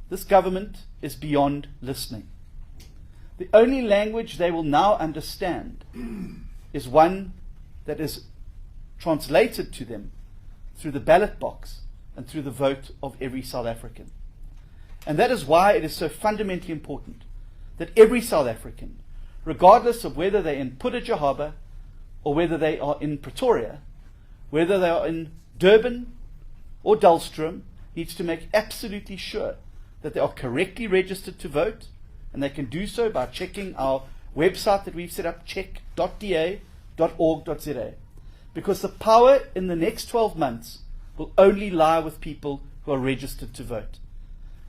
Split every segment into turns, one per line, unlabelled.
this government is beyond listening. The only language they will now understand is one that is translated to them through the ballot box and through the vote of every South African. And that is why it is so fundamentally important that every South African, regardless of whether they're in Putujaharba or whether they are in Pretoria, whether they are in Durban or Dullstroom, needs to make absolutely sure that they are correctly registered to vote, and they can do so by checking our website that we've set up, check.da.org.za. Because the power in the next 12 months will only lie with people who are registered to vote.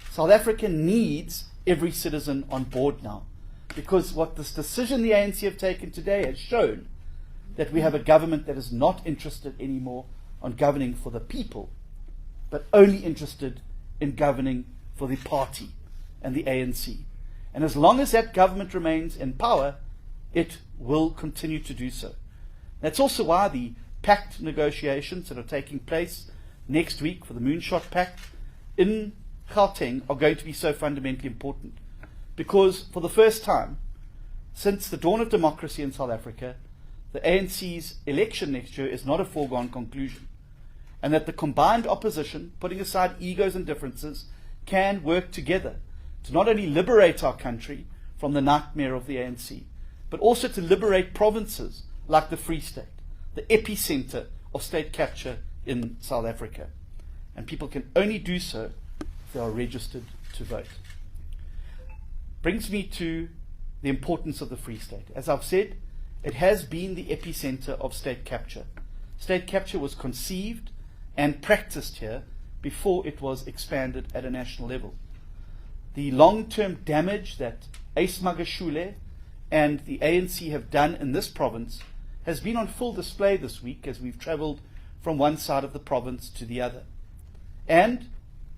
South Africa needs every citizen on board now, because what this decision the ANC have taken today has shown that we have a government that is not interested anymore on governing for the people, but only interested in governing for the party and the ANC. And as long as that government remains in power, it will continue to do so. That's also why the pact negotiations that are taking place next week for the Moonshot Pact in Gauteng are going to be so fundamentally important. Because for the first time since the dawn of democracy in South Africa, the ANC's election next year is not a foregone conclusion. And that the combined opposition, putting aside egos and differences, can work together to not only liberate our country from the nightmare of the ANC, but also to liberate provinces like the Free State, the epicenter of state capture in South Africa. And people can only do so if they are registered to vote. Brings me to the importance of the Free State. As I've said, it has been the epicenter of state capture. State capture was conceived and practiced here before it was expanded at a national level. The long-term damage that Ace Magashule and the ANC have done in this province has been on full display this week as we've travelled from one side of the province to the other. And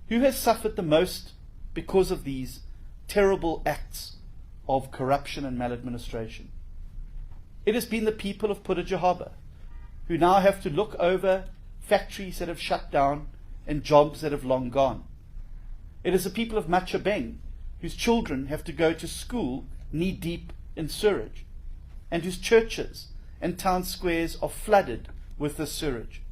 who has suffered the most because of these terrible acts of corruption and maladministration? It has been the people of Putujaharba, who now have to look over factories that have shut down and jobs that have long gone. It is the people of Machabeng, whose children have to go to school knee-deep in sewage, and whose churches and town squares are flooded with this sewage.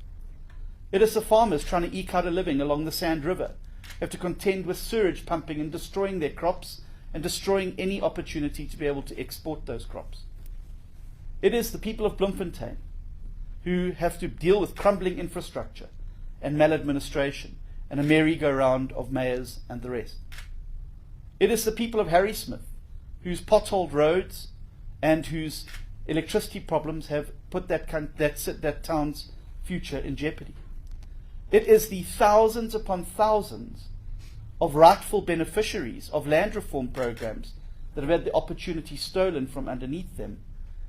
It is the farmers trying to eke out a living along the Sand River, who have to contend with sewage pumping and destroying their crops and destroying any opportunity to be able to export those crops. It is the people of Bloemfontein, who have to deal with crumbling infrastructure and maladministration and a merry-go-round of mayors and the rest. It is the people of Harrismith, whose potholed roads and whose electricity problems have put that town's future in jeopardy. It is the thousands upon thousands of rightful beneficiaries of land reform programs that have had the opportunity stolen from underneath them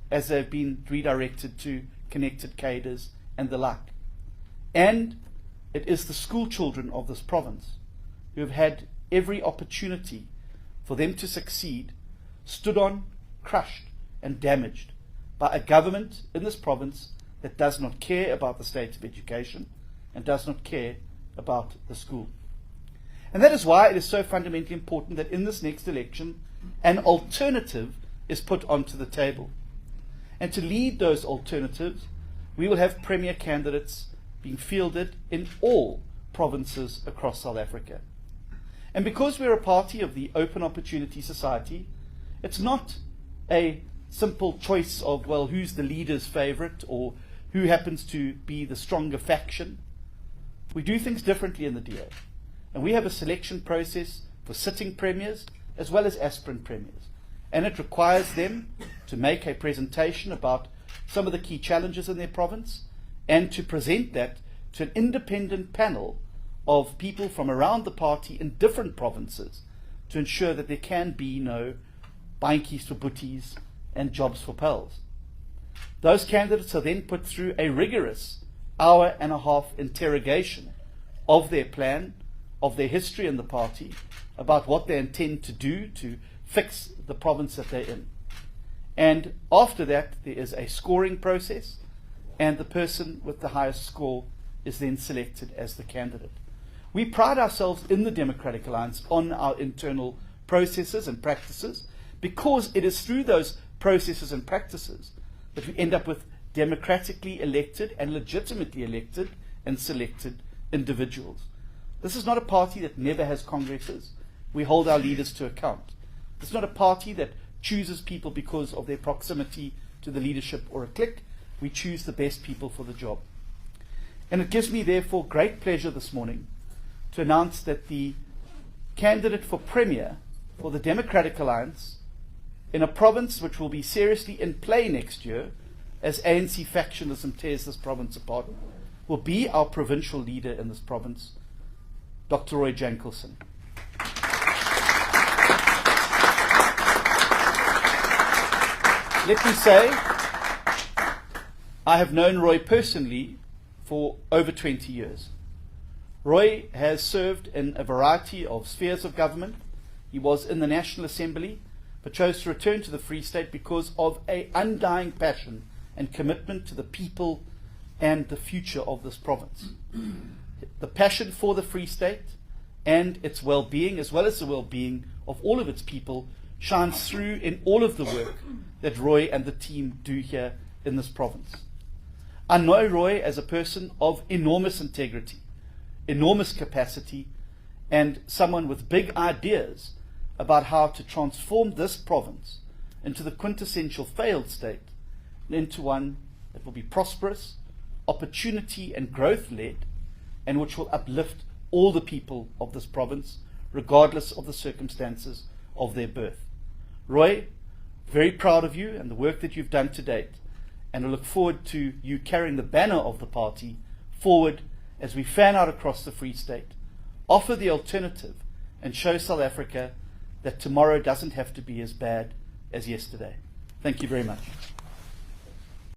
as they've been redirected to connected cadres and the like. And it is the school children of this province who have had every opportunity for them to succeed, stood on, crushed, and damaged by a government in this province that does not care about the state of education and does not care about the school. And that is why it is so fundamentally important that in this next election, an alternative is put onto the table. And to lead those alternatives, we will have premier candidates being fielded in all provinces across South Africa. And because we're a party of the Open Opportunity Society, it's not a simple choice of, well, who's the leader's favorite or who happens to be the stronger faction. We do things differently in the DA. And we have a selection process for sitting premiers as well as aspirant premiers. And it requires them to make a presentation about some of the key challenges in their province and to present that to an independent panel of people from around the party in different provinces to ensure that there can be no baantjies for boeties and jobs for pals. Those candidates are then put through a rigorous hour-and-a-half interrogation of their plan, of their history in the party, about what they intend to do to fix the province that they're in. And after that, there is a scoring process, and the person with the highest score is then selected as the candidate. We pride ourselves in the Democratic Alliance on our internal processes and practices, because it is through those processes and practices that we end up with democratically elected and legitimately elected and selected individuals. This is not a party that never has congresses. We hold our leaders to account. This is not a party that chooses people because of their proximity to the leadership or a clique. We choose the best people for the job. And it gives me, therefore, great pleasure this morning to announce that the candidate for Premier for the Democratic Alliance in a province which will be seriously in play next year as ANC factionalism tears this province apart will be our provincial leader in this province, Dr. Roy Jankelson. Let me say, I have known Roy personally for over 20 years. Roy has served in a variety of spheres of government. He was in the National Assembly, but chose to return to the Free State because of an undying passion and commitment to the people and the future of this province. The passion for the Free State and its well-being, as well as the well-being of all of its people, shines through in all of the work that Roy and the team do here in this province. I know Roy as a person of enormous integrity, enormous capacity, and someone with big ideas about how to transform this province into the quintessential failed state, and into one that will be prosperous, opportunity and growth-led, and which will uplift all the people of this province, regardless of the circumstances of their birth. Roy, very proud of you and the work that you've done to date, and I look forward to you carrying the banner of the party forward as we fan out across the Free State, offer the alternative, and show South Africa that tomorrow doesn't have to be as bad as yesterday. Thank you very much.